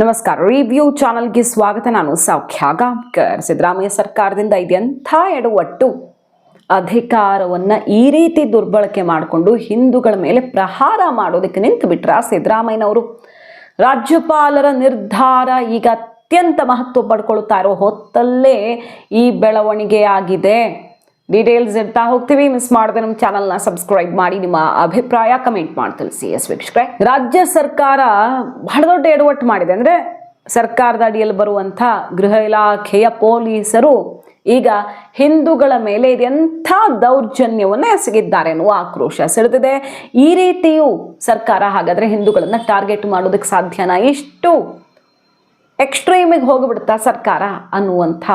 ನಮಸ್ಕಾರ. ರಿವ್ಯೂ ಚಾನಲ್ಗೆ ಸ್ವಾಗತ. ನಾನು ಸೌಖ್ಯ ಗಾಂವ್ಕರ್. ಸಿದ್ದರಾಮಯ್ಯ ಸರ್ಕಾರದಿಂದ ಇದೆಂಥ ಎಡವಟ್ಟು, ಅಧಿಕಾರವನ್ನ ಈ ರೀತಿ ದುರ್ಬಳಕೆ ಮಾಡಿಕೊಂಡು ಹಿಂದೂಗಳ ಮೇಲೆ ಪ್ರಹಾರ ಮಾಡೋದಕ್ಕೆ ನಿಂತು ಬಿಟ್ರ ಸಿದ್ದರಾಮಯ್ಯನವರು. ರಾಜ್ಯಪಾಲರ ನಿರ್ಧಾರ ಈಗ ಅತ್ಯಂತ ಮಹತ್ವ ಪಡ್ಕೊಳ್ತಾ ಇರೋ ಹೊತ್ತಲ್ಲೇ ಈ ಬೆಳವಣಿಗೆ ಆಗಿದೆ. ಡೀಟೇಲ್ಸ್ ಇರ್ತಾ ಹೋಗ್ತೀವಿ. ಮಿಸ್ ಮಾಡದೆ ನಮ್ಮ ಚಾನಲ್ನ ಸಬ್ಸ್ಕ್ರೈಬ್ ಮಾಡಿ, ನಿಮ್ಮ ಅಭಿಪ್ರಾಯ ಕಮೆಂಟ್ ಮಾಡಿ ತಿಳಿಸಿ. ವೀಕ್ಷಕರೇ, ರಾಜ್ಯ ಸರ್ಕಾರ ಬಹಳ ದೊಡ್ಡ ಎಡವಟ್ಟು ಮಾಡಿದೆ. ಅಂದ್ರೆ ಸರ್ಕಾರದ ಅಡಿಯಲ್ಲಿ ಬರುವಂಥ ಗೃಹ ಇಲಾಖೆಯ ಪೊಲೀಸರು ಈಗ ಹಿಂದೂಗಳ ಮೇಲೆ ಇದೆಂಥ ದೌರ್ಜನ್ಯವನ್ನು ಎಸಗಿದ್ದಾರೆ ಅನ್ನುವ ಆಕ್ರೋಶ ಸೆಳೆದಿದೆ. ಈ ರೀತಿಯೂ ಸರ್ಕಾರ ಹಾಗಾದ್ರೆ ಹಿಂದೂಗಳನ್ನ ಟಾರ್ಗೆಟ್ ಮಾಡೋದಕ್ಕೆ ಸಾಧ್ಯನಾ? ಇಷ್ಟು ಎಕ್ಸ್ಟ್ರೀಮಿಗೆ ಹೋಗಿಬಿಡ್ತಾ ಸರ್ಕಾರ ಅನ್ನುವಂಥ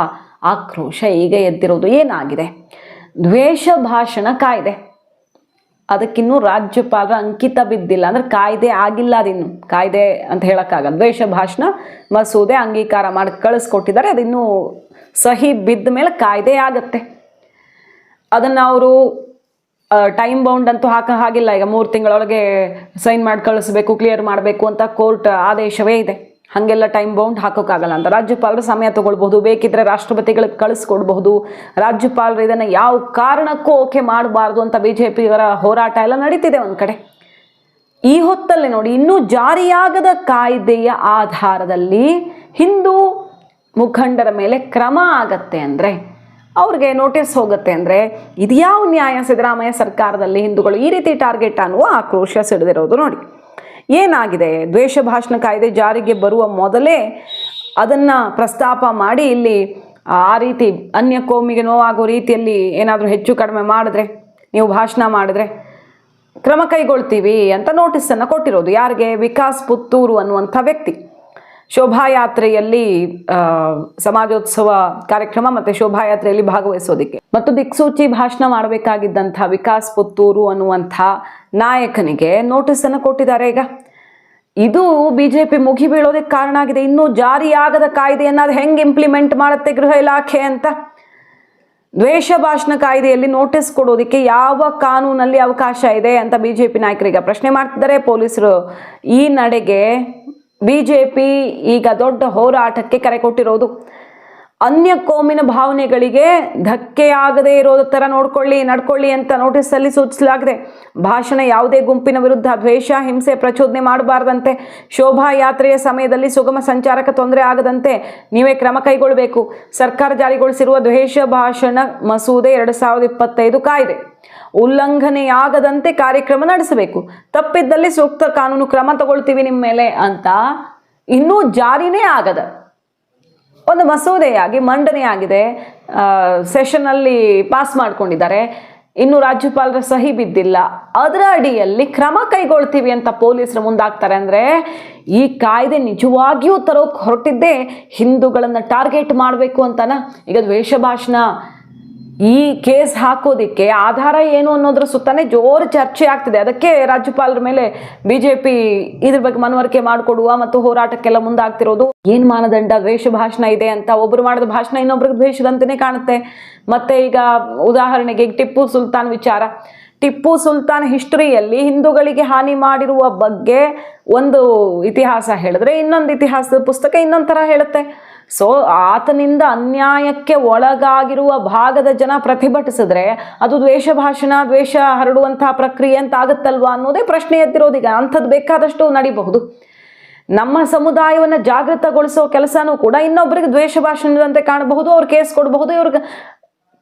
ಆಕ್ರೋಶ ಈಗ ಎದ್ದಿರೋದು. ಏನಾಗಿದೆ? ದ್ವೇಷ ಭಾಷಣ ಕಾಯ್ದೆ, ಅದಕ್ಕಿನ್ನೂ ರಾಜ್ಯಪಾಲರ ಅಂಕಿತ ಬಿದ್ದಿಲ್ಲ. ಅಂದ್ರೆ ಕಾಯ್ದೆ ಆಗಿಲ್ಲ, ಅದಿನ್ನು ಕಾಯ್ದೆ ಅಂತ ಹೇಳಕ್ಕಾಗಲ್ಲ. ದ್ವೇಷ ಭಾಷಣ ಮಸೂದೆ ಅಂಗೀಕಾರ ಮಾಡಿ ಕಳಿಸ್ಕೊಟ್ಟಿದ್ದಾರೆ, ಅದಿನ್ನೂ ಸಹಿ ಬಿದ್ದ ಮೇಲೆ ಕಾಯ್ದೆ ಆಗತ್ತೆ. ಅದನ್ನು ಅವರು ಟೈಮ್ ಬೌಂಡ್ ಅಂತೂ ಹಾಗಿಲ್ಲ. ಈಗ 3 ತಿಂಗಳೊಳಗೆ ಸೈನ್ ಮಾಡಿ ಕಳಿಸ್ಬೇಕು, ಕ್ಲಿಯರ್ ಮಾಡಬೇಕು ಅಂತ ಕೋರ್ಟ್ ಆದೇಶವೇ ಇದೆ. ಹಾಗೆಲ್ಲ ಟೈಮ್ ಬೌಂಡ್ ಹಾಕೋಕ್ಕಾಗಲ್ಲ ಅಂತ ರಾಜ್ಯಪಾಲರು ಸಮಯ ತಗೊಳ್ಬಹುದು. ಬೇಕಿದ್ರೆ ರಾಷ್ಟ್ರಪತಿಗಳಿಗೆ ಕಳಿಸ್ಕೊಡ್ಬಹುದು. ರಾಜ್ಯಪಾಲರು ಇದನ್ನು ಯಾವ ಕಾರಣಕ್ಕೂ ಓಕೆ ಮಾಡಬಾರ್ದು ಅಂತ ಬಿಜೆಪಿಯವರ ಹೋರಾಟ ಎಲ್ಲ ನಡೀತಿದೆ ಒಂದು ಕಡೆ. ಈ ಹೊತ್ತಲ್ಲಿ ನೋಡಿ, ಇನ್ನೂ ಜಾರಿಯಾಗದ ಕಾಯ್ದೆಯ ಆಧಾರದಲ್ಲಿ ಹಿಂದೂ ಮುಖಂಡರ ಮೇಲೆ ಕ್ರಮ ಆಗತ್ತೆ ಅಂದರೆ, ಅವ್ರಿಗೆ ನೋಟಿಸ್ ಹೋಗುತ್ತೆ ಅಂದರೆ, ಇದು ಯಾವ ನ್ಯಾಯ? ಸಿದ್ದರಾಮಯ್ಯ ಸರ್ಕಾರದಲ್ಲಿ ಹಿಂದೂಗಳು ಈ ರೀತಿ ಟಾರ್ಗೆಟ್ ಅನ್ನುವ ಆಕ್ರೋಶ ಸಿಡಿದಿರೋದು ನೋಡಿ. ಏನಾಗಿದೆ? ದ್ವೇಷ ಭಾಷಣ ಕಾಯ್ದೆ ಜಾರಿಗೆ ಬರುವ ಮೊದಲೇ ಅದನ್ನು ಪ್ರಸ್ತಾಪ ಮಾಡಿ ಇಲ್ಲಿ ಆ ರೀತಿ ಅನ್ಯ ಕೋಮಿಗೆ ನೋವಾಗೋ ರೀತಿಯಲ್ಲಿ ಏನಾದರೂ ಹೆಚ್ಚು ಕಡಿಮೆ ಮಾಡಿದ್ರೆ, ನೀವು ಭಾಷಣ ಮಾಡಿದ್ರೆ ಕ್ರಮ ಕೈಗೊಳ್ತೀವಿ ಅಂತ ನೋಟಿಸನ್ನು ಕೊಟ್ಟಿರೋದು. ಯಾರಿಗೆ? ವಿಕಾಸ್ ಪುತ್ತೂರು ಅನ್ನುವಂಥ ವ್ಯಕ್ತಿ. ಶೋಭಾಯಾತ್ರೆಯಲ್ಲಿ ಸಮಾಜೋತ್ಸವ ಕಾರ್ಯಕ್ರಮ ಮತ್ತು ಶೋಭಾಯಾತ್ರೆಯಲ್ಲಿ ಭಾಗವಹಿಸೋದಕ್ಕೆ ಮತ್ತು ದಿಕ್ಸೂಚಿ ಭಾಷಣ ಮಾಡಬೇಕಾಗಿದ್ದಂಥ ವಿಕಾಸ್ ಪುತ್ತೂರು ಅನ್ನುವಂಥ ನಾಯಕನಿಗೆ ನೋಟಿಸನ್ನು ಕೊಟ್ಟಿದ್ದಾರೆ. ಈಗ ಇದು ಬಿಜೆಪಿ ಮುಗಿ ಬೀಳೋದಕ್ಕೆ ಕಾರಣ ಆಗಿದೆ. ಇನ್ನೂ ಜಾರಿಯಾಗದ ಕಾಯ್ದೆಯನ್ನು ಅದು ಹೆಂಗೆ ಇಂಪ್ಲಿಮೆಂಟ್ ಮಾಡುತ್ತೆ ಗೃಹ ಇಲಾಖೆ ಅಂತ. ದ್ವೇಷ ಭಾಷಣ ಕಾಯ್ದೆಯಲ್ಲಿ ನೋಟಿಸ್ ಕೊಡೋದಕ್ಕೆ ಯಾವ ಕಾನೂನಲ್ಲಿ ಅವಕಾಶ ಇದೆ ಅಂತ ಬಿಜೆಪಿ ನಾಯಕರೀಗ ಪ್ರಶ್ನೆ ಮಾಡ್ತಿದ್ದಾರೆ. ಪೊಲೀಸರು ಈ ನಡೆಗೆ ಬಿಜೆಪಿ ಈಗ ದೊಡ್ಡ ಹೋರಾಟಕ್ಕೆ ಕರೆ ಕೊಟ್ಟಿರೋದು. ಅನ್ಯ ಕೋಮಿನ ಭಾವನೆಗಳಿಗೆ ಧಕ್ಕೆಯಾಗದೇ ಇರೋದ ಥರ ನಡ್ಕೊಳ್ಳಿ ಅಂತ ನೋಟಿಸಲ್ಲಿ ಸೂಚಿಸಲಾಗಿದೆ. ಭಾಷಣ ಯಾವುದೇ ಗುಂಪಿನ ವಿರುದ್ಧ ದ್ವೇಷ, ಹಿಂಸೆ, ಪ್ರಚೋದನೆ ಮಾಡಬಾರ್ದಂತೆ. ಶೋಭಾಯಾತ್ರೆಯ ಸಮಯದಲ್ಲಿ ಸುಗಮ ಸಂಚಾರಕ್ಕೆ ತೊಂದರೆ ಆಗದಂತೆ ನೀವೇ ಕ್ರಮ ಕೈಗೊಳ್ಳಬೇಕು. ಸರ್ಕಾರ ಜಾರಿಗೊಳಿಸಿರುವ ದ್ವೇಷ ಭಾಷಣ ಮಸೂದೆ 2025 ಕಾಯ್ದೆ ಉಲ್ಲಂಘನೆಯಾಗದಂತೆ ಕಾರ್ಯಕ್ರಮ ನಡೆಸಬೇಕು. ತಪ್ಪಿದ್ದಲ್ಲಿ ಸೂಕ್ತ ಕಾನೂನು ಕ್ರಮ ತಗೊಳ್ತೀವಿ ನಿಮ್ಮ ಮೇಲೆ ಅಂತ ಇನ್ನೂ ಜಾರಿನೇ ಆಗದ ಒಂದು ಮಸೂದೆಯಾಗಿ ಮಂಡನೆಯಾಗಿದೆ. ಸೆಷನ್ನಲ್ಲಿ ಪಾಸ್ ಮಾಡ್ಕೊಂಡಿದ್ದಾರೆ. ಇನ್ನು ರಾಜ್ಯಪಾಲರ ಸಹಿ ಬಿದ್ದಿಲ್ಲ. ಅದರ ಅಡಿಯಲ್ಲಿ ಕ್ರಮ ಕೈಗೊಳ್ತೀವಿ ಅಂತ ಪೊಲೀಸರು ಮುಂದಾಗ್ತಾರೆ. ಅಂದರೆ ಈ ಕಾಯ್ದೆ ನಿಜವಾಗಿಯೂ ತರೋಕೆ ಹೊರಟಿದ್ದೇ ಹಿಂದೂಗಳನ್ನು ಟಾರ್ಗೆಟ್ ಮಾಡಬೇಕು ಅಂತನ. ಈಗ ದ್ವೇಷ ಭಾಷಣ ಈ ಕೇಸ್ ಹಾಕೋದಿಕ್ಕೆ ಆಧಾರ ಏನು ಅನ್ನೋದ್ರ ಸುತ್ತಾನೆ ಜೋರು ಚರ್ಚೆ ಆಗ್ತಿದೆ. ಅದಕ್ಕೆ ರಾಜ್ಯಪಾಲರ ಮೇಲೆ ಬಿಜೆಪಿ ಇದ್ರ ಬಗ್ಗೆ ಮನವರಿಕೆ ಮಾಡಿಕೊಡುವ ಮತ್ತು ಹೋರಾಟಕ್ಕೆಲ್ಲ ಮುಂದಾಗ್ತಿರೋದು. ಏನ್ ಮಾನದಂಡ? ದ್ವೇಷ ಭಾಷಣ ಇದೆ ಅಂತ. ಒಬ್ರು ಮಾಡಿದ ಭಾಷಣ ಇನ್ನೊಬ್ರಿಗೆ ದ್ವೇಷದಂತೆಯೇ ಕಾಣುತ್ತೆ. ಮತ್ತೆ ಈಗ ಉದಾಹರಣೆಗೆ ಟಿಪ್ಪು ಸುಲ್ತಾನ್ ವಿಚಾರ. ಟಿಪ್ಪು ಸುಲ್ತಾನ್ ಹಿಸ್ಟರಿಯಲ್ಲಿ ಹಿಂದೂಗಳಿಗೆ ಹಾನಿ ಮಾಡಿರುವ ಬಗ್ಗೆ ಒಂದು ಇತಿಹಾಸ ಹೇಳಿದ್ರೆ, ಇನ್ನೊಂದು ಇತಿಹಾಸದ ಪುಸ್ತಕ ಇನ್ನೊಂದು ಥರ ಹೇಳುತ್ತೆ. ಸೊ ಆತನಿಂದ ಅನ್ಯಾಯಕ್ಕೆ ಒಳಗಾಗಿರುವ ಭಾಗದ ಜನ ಪ್ರತಿಭಟಿಸಿದ್ರೆ ಅದು ದ್ವೇಷ ಭಾಷಣ, ದ್ವೇಷ ಹರಡುವಂತಹ ಪ್ರಕ್ರಿಯೆ ಅಂತ ಆಗುತ್ತಲ್ವಾ ಅನ್ನೋದೇ ಪ್ರಶ್ನೆ ಎದ್ದಿರೋದೀಗ. ಅಂಥದ್ದು ಬೇಕಾದಷ್ಟು ನಡಿಬಹುದು. ನಮ್ಮ ಸಮುದಾಯವನ್ನು ಜಾಗೃತಗೊಳಿಸೋ ಕೆಲಸನೂ ಕೂಡ ಇನ್ನೊಬ್ಬರಿಗೆ ದ್ವೇಷ ಭಾಷಣದಂತೆ ಕಾಣಬಹುದು. ಅವ್ರು ಕೇಸ್ ಕೊಡಬಹುದು, ಇವ್ರಿಗೆ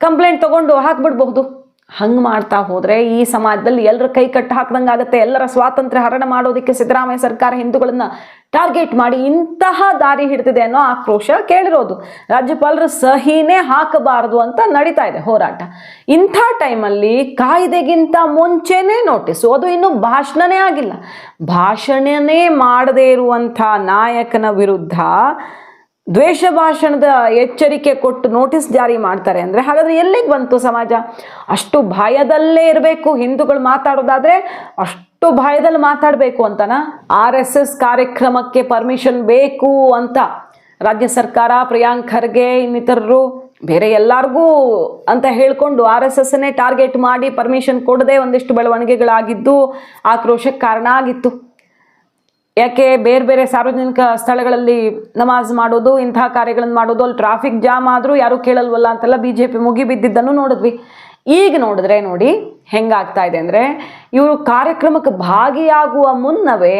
ಕಂಪ್ಲೇಂಟ್ ತಗೊಂಡು ಹಾಕ್ಬಿಡ್ಬಹುದು. ಹಂಗೆ ಮಾಡ್ತಾ ಹೋದರೆ ಈ ಸಮಾಜದಲ್ಲಿ ಎಲ್ಲರ ಕೈ ಕಟ್ಟು ಹಾಕ್ದಂಗೆ ಆಗುತ್ತೆ. ಎಲ್ಲರ ಸ್ವಾತಂತ್ರ್ಯ ಹರಣ ಮಾಡೋದಕ್ಕೆ ಸಿದ್ದರಾಮಯ್ಯ ಸರ್ಕಾರ ಹಿಂದೂಗಳನ್ನ ಟಾರ್ಗೆಟ್ ಮಾಡಿ ಇಂತಹ ದಾರಿ ಹಿಡ್ತಿದೆ ಅನ್ನೋ ಆಕ್ರೋಶ ಕೇಳಿರೋದು. ರಾಜ್ಯಪಾಲರು ಸಹಿನೇ ಹಾಕಬಾರದು ಅಂತ ನಡೀತಾ ಇದೆ ಹೋರಾಟ. ಇಂಥ ಟೈಮಲ್ಲಿ ಕಾಯ್ದೆಗಿಂತ ಮುಂಚೆನೇ ನೋಟಿಸು, ಅದು ಇನ್ನೂ ಭಾಷಣನೇ ಆಗಿಲ್ಲ. ಭಾಷಣನೇ ಮಾಡದೇ ಇರುವಂಥ ನಾಯಕನ ವಿರುದ್ಧ ದ್ವೇಷ ಭಾಷಣದ ಎಚ್ಚರಿಕೆ ಕೊಟ್ಟು ನೋಟಿಸ್ ಜಾರಿ ಮಾಡ್ತಾರೆ ಅಂದರೆ ಹಾಗಾದ್ರೆ ಎಲ್ಲಿಗೆ ಬಂತು ಸಮಾಜ? ಅಷ್ಟು ಭಯದಲ್ಲೇ ಇರಬೇಕು. ಹಿಂದೂಗಳು ಮಾತಾಡೋದಾದ್ರೆ ಅಷ್ಟು ಭಯದಲ್ಲಿ ಮಾತಾಡಬೇಕು ಅಂತನಾ? RSS ಕಾರ್ಯಕ್ರಮಕ್ಕೆ ಪರ್ಮಿಷನ್ ಬೇಕು ಅಂತ ರಾಜ್ಯ ಸರ್ಕಾರ ಪ್ರಿಯಾಂಕ್ ಖರ್ಗೆ ಇನ್ನಿತರರು ಬೇರೆ ಎಲ್ಲರಿಗೂ ಅಂತ ಹೇಳ್ಕೊಂಡು RSSನೇ ಟಾರ್ಗೆಟ್ ಮಾಡಿ ಪರ್ಮಿಷನ್ ಕೊಡದೆ ಒಂದಿಷ್ಟು ಬೆಳವಣಿಗೆಗಳಾಗಿದ್ದು ಆಕ್ರೋಶಕ್ಕೆ ಕಾರಣ ಆಗಿತ್ತು. ಯಾಕೆ ಬೇರೆ ಬೇರೆ ಸಾರ್ವಜನಿಕ ಸ್ಥಳಗಳಲ್ಲಿ ನಮಾಜ್ ಮಾಡೋದು, ಇಂತಹ ಕಾರ್ಯಗಳನ್ನು ಮಾಡೋದು, ಅಲ್ಲಿ ಟ್ರಾಫಿಕ್ ಜಾಮ್ ಆದರೂ ಯಾರೂ ಕೇಳಲ್ವಲ್ಲ ಅಂತೆಲ್ಲ BJP ಮುಗಿಬಿದ್ದಿದ್ದನ್ನು ನೋಡಿದ್ವಿ. ಈಗ ನೋಡಿದ್ರೆ ನೋಡಿ ಹೆಂಗಾಗ್ತಾ ಇದೆ ಅಂದರೆ, ಇವರು ಕಾರ್ಯಕ್ರಮಕ್ಕೆ ಭಾಗಿಯಾಗುವ ಮುನ್ನವೇ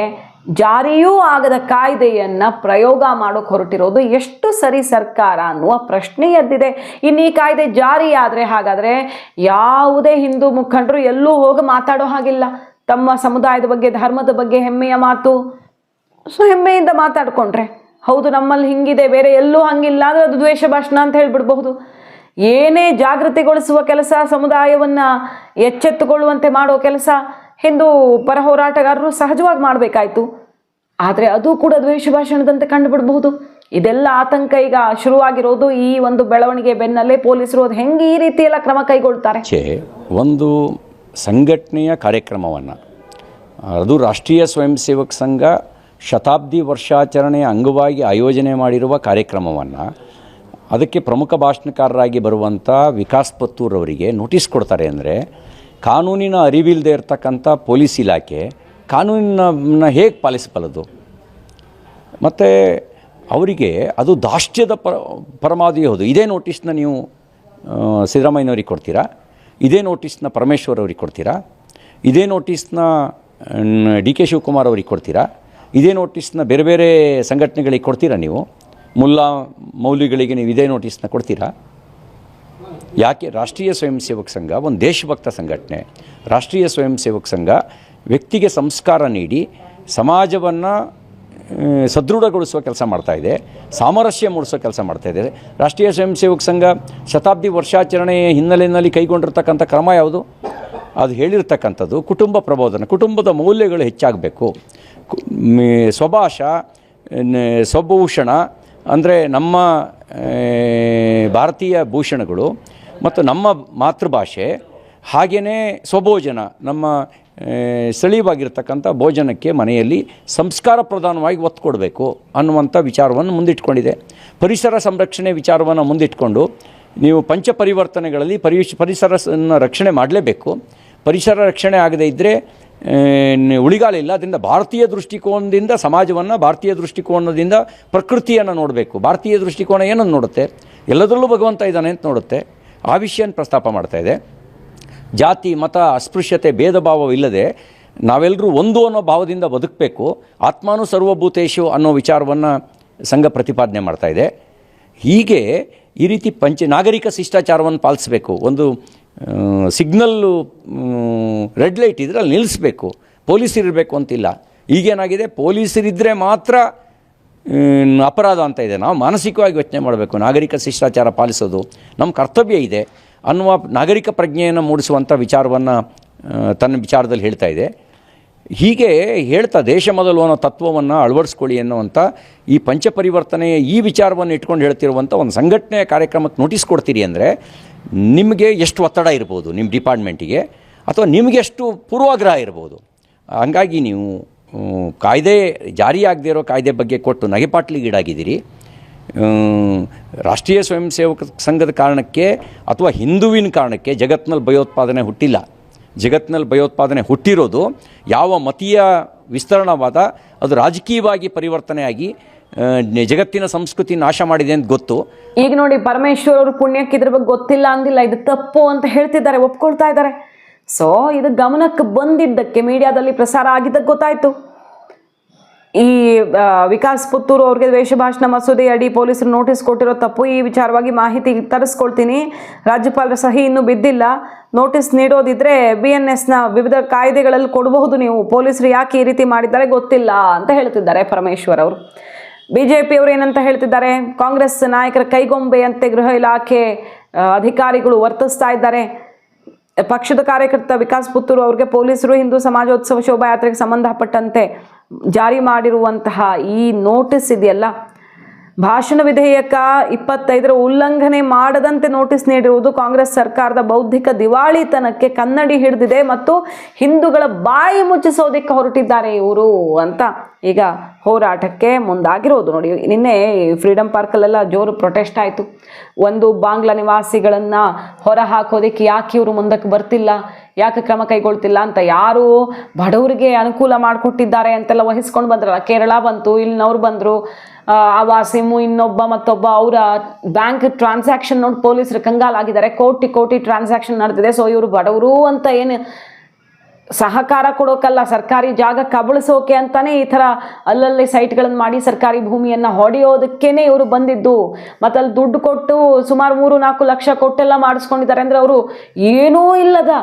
ಜಾರಿಯೂ ಆಗದ ಕಾಯ್ದೆಯನ್ನು ಪ್ರಯೋಗ ಮಾಡೋಕೆ ಹೊರಟಿರೋದು ಎಷ್ಟು ಸರಿ ಸರ್ಕಾರ ಅನ್ನುವ ಪ್ರಶ್ನೆ ಎದ್ದಿದೆ. ಇನ್ನು ಈ ಕಾಯ್ದೆ ಜಾರಿಯಾದರೆ ಹಾಗಾದರೆ ಯಾವುದೇ ಹಿಂದೂ ಮುಖಂಡರು ಎಲ್ಲೂ ಹೋಗಿ ಮಾತಾಡೋ ಹಾಗಿಲ್ಲ. ತಮ್ಮ ಸಮುದಾಯದ ಬಗ್ಗೆ, ಧರ್ಮದ ಬಗ್ಗೆ ಹೆಮ್ಮೆಯ ಮಾತು ಹೆಮ್ಮೆಯಿಂದ ಮಾತಾಡ್ಕೊಂಡ್ರೆ, ಹೌದು ನಮ್ಮಲ್ಲಿ ಹಿಂಗಿದೆ, ಬೇರೆ ಎಲ್ಲೂ ಹಂಗಿಲ್ಲ ಅಂದರೆ ಅದು ದ್ವೇಷ ಭಾಷಣ ಅಂತ ಹೇಳ್ಬಿಡ್ಬಹುದು. ಏನೇ ಜಾಗೃತಿಗೊಳಿಸುವ ಕೆಲಸ, ಸಮುದಾಯವನ್ನು ಎಚ್ಚೆತ್ತುಕೊಳ್ಳುವಂತೆ ಮಾಡೋ ಕೆಲಸ ಹಿಂದೂ ಪರ ಹೋರಾಟಗಾರರು ಸಹಜವಾಗಿ ಮಾಡಬೇಕಾಯ್ತು. ಆದರೆ ಅದು ಕೂಡ ದ್ವೇಷ ಭಾಷಣದಂತೆ ಕಂಡುಬಿಡಬಹುದು. ಇದೆಲ್ಲ ಆತಂಕ ಈಗ ಶುರುವಾಗಿರೋದು ಈ ಒಂದು ಬೆಳವಣಿಗೆ ಬೆನ್ನಲ್ಲೇ. ಪೊಲೀಸರು ಅದು ಹೆಂಗೆ ಈ ರೀತಿ ಎಲ್ಲ ಕ್ರಮ ಕೈಗೊಳ್ತಾರೆ? ಒಂದು ಸಂಘಟನೆಯ ಕಾರ್ಯಕ್ರಮವನ್ನು, ಅದು ರಾಷ್ಟ್ರೀಯ ಸ್ವಯಂ ಸೇವಕ ಸಂಘ ಶತಾಬ್ದಿ ವರ್ಷಾಚರಣೆಯ ಅಂಗವಾಗಿ ಆಯೋಜನೆ ಮಾಡಿರುವ ಕಾರ್ಯಕ್ರಮವನ್ನು ಅದಕ್ಕೆ ಪ್ರಮುಖ ಭಾಷಣಕಾರರಾಗಿ ಬರುವಂಥ ವಿಕಾಸ್ ಪತ್ತೂರ್ ಅವರಿಗೆ ನೋಟಿಸ್ ಕೊಡ್ತಾರೆ ಅಂದರೆ, ಕಾನೂನಿನ ಅರಿವಿಲ್ಲದೆ ಇರತಕ್ಕಂಥ ಪೊಲೀಸ್ ಇಲಾಖೆ ಕಾನೂನನ್ನು ಹೇಗೆ ಪಾಲಿಸಬಲ್ಲದು? ಮತ್ತು ಅವರಿಗೆ ಅದು ದಾಷ್ಟ್ಯದ ಪರಮಾವಧಿ ಹೌದು. ಇದೇ ನೋಟಿಸ್ನ ನೀವು ಸಿದ್ದರಾಮಯ್ಯನವ್ರಿಗೆ ಕೊಡ್ತೀರಾ? ಇದೇ ನೋಟಿಸ್ನ ಪರಮೇಶ್ವರ್ ಅವ್ರಿಗೆ ಕೊಡ್ತೀರಾ? ಇದೇ ನೋಟಿಸ್ನ DK ಶಿವಕುಮಾರ್ ಅವ್ರಿಗೆ ಕೊಡ್ತೀರಾ? ಇದೇ ನೋಟಿಸ್ನ ಬೇರೆ ಬೇರೆ ಸಂಘಟನೆಗಳಿಗೆ ಕೊಡ್ತೀರಾ? ನೀವು ಮುಲ್ಲಾ ಮೌಲ್ವಿಗಳಿಗೆ ನೀವು ಇದೇ ನೋಟಿಸ್ನ ಕೊಡ್ತೀರಾ? ಯಾಕೆ? ರಾಷ್ಟ್ರೀಯ ಸ್ವಯಂ ಸೇವಕ ಸಂಘ ಒಂದು ದೇಶಭಕ್ತ ಸಂಘಟನೆ. ರಾಷ್ಟ್ರೀಯ ಸ್ವಯಂ ಸೇವಕ ಸಂಘ ವ್ಯಕ್ತಿಗೆ ಸಂಸ್ಕಾರ ನೀಡಿ ಸಮಾಜವನ್ನು ಸದೃಢಗೊಳಿಸುವ ಕೆಲಸ ಮಾಡ್ತಾಯಿದೆ, ಸಾಮರಸ್ಯ ಮೂಡಿಸೋ ಕೆಲಸ ಮಾಡ್ತಾಯಿದೆ. ರಾಷ್ಟ್ರೀಯ ಸ್ವಯಂ ಸೇವಕ ಸಂಘ ಶತಾಬ್ದಿ ವರ್ಷಾಚರಣೆಯ ಹಿನ್ನೆಲೆಯಲ್ಲಿ ಕೈಗೊಂಡಿರ್ತಕ್ಕಂಥ ಕ್ರಮ ಯಾವುದು? ಅದು ಹೇಳಿರ್ತಕ್ಕಂಥದ್ದು ಕುಟುಂಬ ಪ್ರಬೋಧನ, ಕುಟುಂಬದ ಮೌಲ್ಯಗಳು ಹೆಚ್ಚಾಗಬೇಕು. ಸ್ವಭಾಷ, ಸ್ವಭೂಷಣ ಅಂದರೆ ನಮ್ಮ ಭಾರತೀಯ ಭೂಷಣಗಳು ಮತ್ತು ನಮ್ಮ ಮಾತೃಭಾಷೆ, ಹಾಗೆಯೇ ಸ್ವಭೋಜನ, ನಮ್ಮ ಸ್ಥಳೀಯವಾಗಿರ್ತಕ್ಕಂಥ ಭೋಜನಕ್ಕೆ ಮನೆಯಲ್ಲಿ ಸಂಸ್ಕಾರ ಪ್ರಧಾನವಾಗಿ ಒತ್ತು ಕೊಡಬೇಕು ಅನ್ನುವಂಥ ವಿಚಾರವನ್ನು ಮುಂದಿಟ್ಕೊಂಡಿದೆ. ಪರಿಸರ ಸಂರಕ್ಷಣೆ ವಿಚಾರವನ್ನು ಮುಂದಿಟ್ಕೊಂಡು ನೀವು ಪಂಚಪರಿವರ್ತನೆಗಳಲ್ಲಿ ಪರಿಸರವನ್ನು ರಕ್ಷಣೆ ಮಾಡಲೇಬೇಕು. ಪರಿಸರ ರಕ್ಷಣೆ ಆಗದೇ ಇದ್ದರೆ ಉಳಿಗಾಲ ಇಲ್ಲ. ಅದರಿಂದ ಭಾರತೀಯ ದೃಷ್ಟಿಕೋನದಿಂದ ಸಮಾಜವನ್ನು, ಭಾರತೀಯ ದೃಷ್ಟಿಕೋನದಿಂದ ಪ್ರಕೃತಿಯನ್ನು ನೋಡಬೇಕು. ಭಾರತೀಯ ದೃಷ್ಟಿಕೋನ ಏನನ್ನು ನೋಡುತ್ತೆ? ಎಲ್ಲದರಲ್ಲೂ ಭಗವಂತ ಇದ್ದಾನೆ ಅಂತ ನೋಡುತ್ತೆ. ಆ ವಿಷಯನ ಪ್ರಸ್ತಾಪ ಮಾಡ್ತಾಯಿದೆ. ಜಾತಿ, ಮತ, ಅಸ್ಪೃಶ್ಯತೆ, ಭೇದ ಭಾವವಿಲ್ಲದೆ ನಾವೆಲ್ಲರೂ ಒಂದು ಅನ್ನೋ ಭಾವದಿಂದ ಬದುಕಬೇಕು. ಆತ್ಮಾನು ಸರ್ವಭೂತೇಶು ಅನ್ನೋ ವಿಚಾರವನ್ನು ಸಂಘ ಪ್ರತಿಪಾದನೆ ಮಾಡ್ತಾಯಿದೆ. ಹೀಗೆ ಈ ರೀತಿ ನಾಗರಿಕ ಶಿಷ್ಟಾಚಾರವನ್ನು ಪಾಲಿಸಬೇಕು. ಒಂದು ಸಿಗ್ನಲ್ಲು ರೆಡ್ ಲೈಟ್ ಇದ್ದರೆ ಅಲ್ಲಿ ನಿಲ್ಲಿಸಬೇಕು, ಪೊಲೀಸರಿರಬೇಕು ಅಂತಿಲ್ಲ. ಈಗೇನಾಗಿದೆ, ಪೊಲೀಸರಿದ್ದರೆ ಮಾತ್ರ ಅಪರಾಧ ಅಂತ ಇದೆ. ನಾವು ಮಾನಸಿಕವಾಗಿ ಯೋಚನೆ ಮಾಡಬೇಕು. ನಾಗರಿಕ ಶಿಷ್ಟಾಚಾರ ಪಾಲಿಸೋದು ನಮ್ಮ ಕರ್ತವ್ಯ ಇದೆ ಅನ್ನುವ ನಾಗರಿಕ ಪ್ರಜ್ಞೆಯನ್ನು ಮೂಡಿಸುವಂಥ ವಿಚಾರವನ್ನು ತನ್ನ ವಿಚಾರದಲ್ಲಿ ಹೇಳ್ತಾ ಇದೆ. ಹೀಗೆ ಹೇಳ್ತಾ ದೇಶ ಮೊದಲು ಅನ್ನೋ ತತ್ವವನ್ನು ಅಳವಡಿಸ್ಕೊಳ್ಳಿ ಎನ್ನುವಂಥ ಈ ಪಂಚಪರಿವರ್ತನೆಯ ಈ ವಿಚಾರವನ್ನು ಇಟ್ಕೊಂಡು ಹೇಳ್ತಿರುವಂಥ ಒಂದು ಸಂಘಟನೆಯ ಕಾರ್ಯಕ್ರಮಕ್ಕೆ ನೋಟಿಸ್ ಕೊಡ್ತೀರಿ ಅಂದರೆ ನಿಮಗೆ ಎಷ್ಟು ಒತ್ತಡ ಇರ್ಬೋದು ನಿಮ್ಮ ಡಿಪಾರ್ಟ್ಮೆಂಟಿಗೆ, ಅಥವಾ ನಿಮಗೆ ಎಷ್ಟು ಪೂರ್ವಾಗ್ರಹ ಇರ್ಬೋದು. ಹಂಗಾಗಿ ನೀವು ಕಾಯ್ದೆ ಜಾರಿಯಾಗದೇ ಇರೋ ಕಾಯ್ದೆ ಬಗ್ಗೆ ಕೊಟ್ಟು ನಗೆಪಾಟ್ಲಿಗೀಡಾಗಿದ್ದೀರಿ. ರಾಷ್ಟ್ರೀಯ ಸ್ವಯಂ ಸೇವಕ ಸಂಘದ ಕಾರಣಕ್ಕೆ ಅಥವಾ ಹಿಂದುವಿನ ಕಾರಣಕ್ಕೆ ಜಗತ್ತಿನಲ್ಲಿ ಭಯೋತ್ಪಾದನೆ ಹುಟ್ಟಿಲ್ಲ. ಜಗತ್ತಿನಲ್ಲಿ ಭಯೋತ್ಪಾದನೆ ಹುಟ್ಟಿರೋದು ಯಾವ ಮತೀಯ ವಿಸ್ತರಣವಾದ ಅದು ರಾಜಕೀಯವಾಗಿ ಪರಿವರ್ತನೆಯಾಗಿ ಜಗತ್ತಿನ ಸಂಸ್ಕೃತಿ ನಾಶ ಮಾಡಿದೆ ಅಂತ ಗೊತ್ತು. ಈಗ ನೋಡಿ, ಪರಮೇಶ್ವರ್ ಅವರು ಪುಣ್ಯಕ್ಕೆ ಇದ್ರ ಬಗ್ಗೆ ಗೊತ್ತಿಲ್ಲ ಅಂದಿಲ್ಲ, ಇದು ತಪ್ಪು ಅಂತ ಹೇಳ್ತಿದ್ದಾರೆ, ಒಪ್ಕೊಳ್ತಾ ಇದ್ದಾರೆ. ಸೊ ಇದು ಗಮನಕ್ಕೆ ಬಂದಿದ್ದಕ್ಕೆ, ಮೀಡಿಯಾದಲ್ಲಿ ಪ್ರಸಾರ ಆಗಿದ್ದಕ್ಕೆ ಗೊತ್ತಾಯಿತು. ಈ ವಿಕಾಸ್ ಪುತ್ತೂರು ಅವ್ರಿಗೆ ದ್ವೇಷ ಭಾಷಣ ಮಸೂದೆ ಅಡಿ ಪೊಲೀಸರು ನೋಟಿಸ್ ಕೊಟ್ಟಿರೋ ತಪ್ಪು. ಈ ವಿಚಾರವಾಗಿ ಮಾಹಿತಿ ತರಿಸ್ಕೊಳ್ತೀನಿ. ರಾಜ್ಯಪಾಲರ ಸಹಿ ಇನ್ನೂ ಬಿದ್ದಿಲ್ಲ. ನೋಟಿಸ್ ನೀಡೋದಿದ್ರೆ BNSನ ವಿವಿಧ ಕಾಯ್ದೆಗಳಲ್ಲಿ ಕೊಡಬಹುದು ನೀವು. ಪೊಲೀಸರು ಯಾಕೆ ಈ ರೀತಿ ಮಾಡಿದ್ದಾರೆ ಗೊತ್ತಿಲ್ಲ ಅಂತ ಹೇಳ್ತಿದ್ದಾರೆ ಪರಮೇಶ್ವರ್ ಅವರು. BJP ಅವರು ಏನಂತ ಹೇಳ್ತಿದ್ದಾರೆ? ಕಾಂಗ್ರೆಸ್ ನಾಯಕರ ಕೈಗೊಂಬೆಯಂತೆ ಗೃಹ ಇಲಾಖೆ ಅಧಿಕಾರಿಗಳು ವರ್ತಿಸ್ತಾ ಇದ್ದಾರೆ. ಪಕ್ಷದ ಕಾರ್ಯಕರ್ತ ವಿಕಾಸ್ ಪುತ್ತೂರು ಅವ್ರಿಗೆ ಪೊಲೀಸರು ಹಿಂದೂ ಸಮಾಜೋತ್ಸವ ಶೋಭಾಯಾತ್ರೆಗೆ ಸಂಬಂಧಪಟ್ಟಂತೆ ಜಾರಿ ಮಾಡಿರುವಂತಹ ಈ ನೋಟಿಸ್ ಇದೆಯಲ್ಲ, ಭಾಷಣ ವಿಧೇಯಕ 25ರ ಉಲ್ಲಂಘನೆ ಮಾಡದಂತೆ ನೋಟಿಸ್ ನೀಡಿರುವುದು ಕಾಂಗ್ರೆಸ್ ಸರ್ಕಾರದ ಬೌದ್ಧಿಕ ದಿವಾಳಿತನಕ್ಕೆ ಕನ್ನಡಿ ಹಿಡಿದಿದೆ ಮತ್ತು ಹಿಂದೂಗಳ ಬಾಯಿ ಮುಚ್ಚಿಸೋದಕ್ಕೆ ಹೊರಟಿದ್ದಾರೆ ಇವರು ಅಂತ ಈಗ ಹೋರಾಟಕ್ಕೆ ಮುಂದಾಗಿರೋದು. ನೋಡಿ, ನಿನ್ನೆ ಫ್ರೀಡಮ್ ಪಾರ್ಕಲ್ಲೆಲ್ಲ ಜೋರು ಪ್ರೊಟೆಸ್ಟ್ ಆಯಿತು. ಒಂದು ಬಾಂಗ್ಲಾ ನಿವಾಸಿಗಳನ್ನು ಹೊರ ಹಾಕೋದಕ್ಕೆ ಯಾಕೆ ಇವರು ಮುಂದಕ್ಕೆ ಬರ್ತಿಲ್ಲ, ಯಾಕೆ ಕ್ರಮ ಕೈಗೊಳ್ತಿಲ್ಲ ಅಂತ. ಯಾರು ಬಡವರಿಗೆ ಅನುಕೂಲ ಮಾಡಿಕೊಟ್ಟಿದ್ದಾರೆ ಅಂತೆಲ್ಲ ವಹಿಸ್ಕೊಂಡು ಬಂದ್ರಲ್ಲ, ಕೇರಳ ಬಂತು, ಇಲ್ಲಿನವ್ರು ಬಂದರು, ಆ ವಾಸಿಮು ಇನ್ನೊಬ್ಬ ಮತ್ತೊಬ್ಬ, ಅವರ ಬ್ಯಾಂಕ್ ಟ್ರಾನ್ಸಾಕ್ಷನ್ ನೋಡಿ ಪೊಲೀಸರು ಕಂಗಾಲಾಗಿದ್ದಾರೆ. ಕೋಟಿ ಟ್ರಾನ್ಸಾಕ್ಷನ್ ನಡೆದಿದೆ. ಸೊ ಇವರು ಬಡವರು ಅಂತ ಏನು ಸಹಕಾರ ಕೊಡೋಕ್ಕಲ್ಲ, ಸರ್ಕಾರಿ ಜಾಗ ಕಬಳಿಸೋಕೆ ಅಂತಾನೆ ಈ ಥರ ಅಲ್ಲಲ್ಲಿ ಸೈಟ್ಗಳನ್ನು ಮಾಡಿ ಸರ್ಕಾರಿ ಭೂಮಿಯನ್ನು ಹೊಡೆಯೋದಕ್ಕೇನೆ ಇವರು ಬಂದಿದ್ದು. ಮತ್ತು ಅಲ್ಲಿ ದುಡ್ಡು ಕೊಟ್ಟು ಸುಮಾರು 3-4 ಲಕ್ಷ ಕೊಟ್ಟೆಲ್ಲ ಮಾಡಿಸ್ಕೊಂಡಿದ್ದಾರೆ ಅಂದರೆ ಅವರು ಏನೂ ಇಲ್ಲದ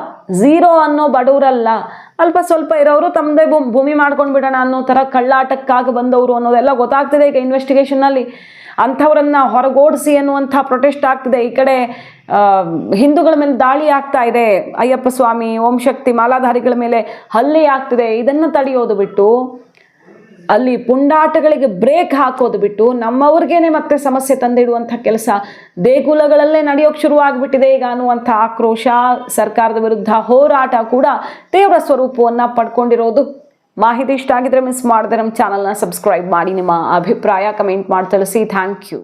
ಝೀರೋ ಅನ್ನೋ ಬಡವರಲ್ಲ, ಅಲ್ಪ ಸ್ವಲ್ಪ ಇರೋರು ತಮ್ಮದೇ ಭೂಮಿ ಮಾಡ್ಕೊಂಡು ಬಿಡೋಣ ಅನ್ನೋ ಥರ ಕಳ್ಳಾಟಕ್ಕಾಗಿ ಬಂದವರು ಅನ್ನೋದೆಲ್ಲ ಗೊತ್ತಾಗ್ತಿದೆ ಈಗ ಇನ್ವೆಸ್ಟಿಗೇಷನ್ನಲ್ಲಿ. ಅಂಥವ್ರನ್ನ ಹೊರಗೋಡಿಸಿ ಅನ್ನುವಂಥ ಪ್ರೊಟೆಸ್ಟ್ ಆಗ್ತಿದೆ. ಈ ಕಡೆ ಹಿಂದೂಗಳ ಮೇಲೆ ದಾಳಿ ಆಗ್ತಾ ಇದೆ, ಅಯ್ಯಪ್ಪ ಸ್ವಾಮಿ, ಓಂ ಶಕ್ತಿ ಮಾಲಾಧಾರಿಗಳ ಮೇಲೆ ಹಲ್ಲೆ ಆಗ್ತಿದೆ. ಇದನ್ನು ತಡೆಯೋದು ಬಿಟ್ಟು, ಅಲ್ಲಿ ಪುಂಡಾಟಗಳಿಗೆ ಬ್ರೇಕ್ ಹಾಕೋದು ಬಿಟ್ಟು, ನಮ್ಮವ್ರಿಗೇನೆ ಮತ್ತೆ ಸಮಸ್ಯೆ ತಂದಿಡುವಂಥ ಕೆಲಸ ದೇಗುಲಗಳಲ್ಲೇ ನಡೆಯೋಕ್ಕೆ ಶುರುವಾಗ್ಬಿಟ್ಟಿದೆ ಈಗ ಅನ್ನುವಂಥ ಆಕ್ರೋಶ, ಸರ್ಕಾರದ ವಿರುದ್ಧ ಹೋರಾಟ ಕೂಡ ತೀವ್ರ ಸ್ವರೂಪವನ್ನು ಪಡ್ಕೊಂಡಿರೋದು. ಮಾಹಿತಿ ಇಷ್ಟ ಆಗಿದ್ರೆ ಮಿಸ್ ಮಾಡದೆ ನಮ್ಮ ಚಾನಲ್ನ ಸಬ್ಸ್ಕ್ರೈಬ್ ಮಾಡಿ, ನಿಮ್ಮ ಅಭಿಪ್ರಾಯ ಕಮೆಂಟ್ ಮಾಡಿ ತಿಳಿಸಿ. Thank you.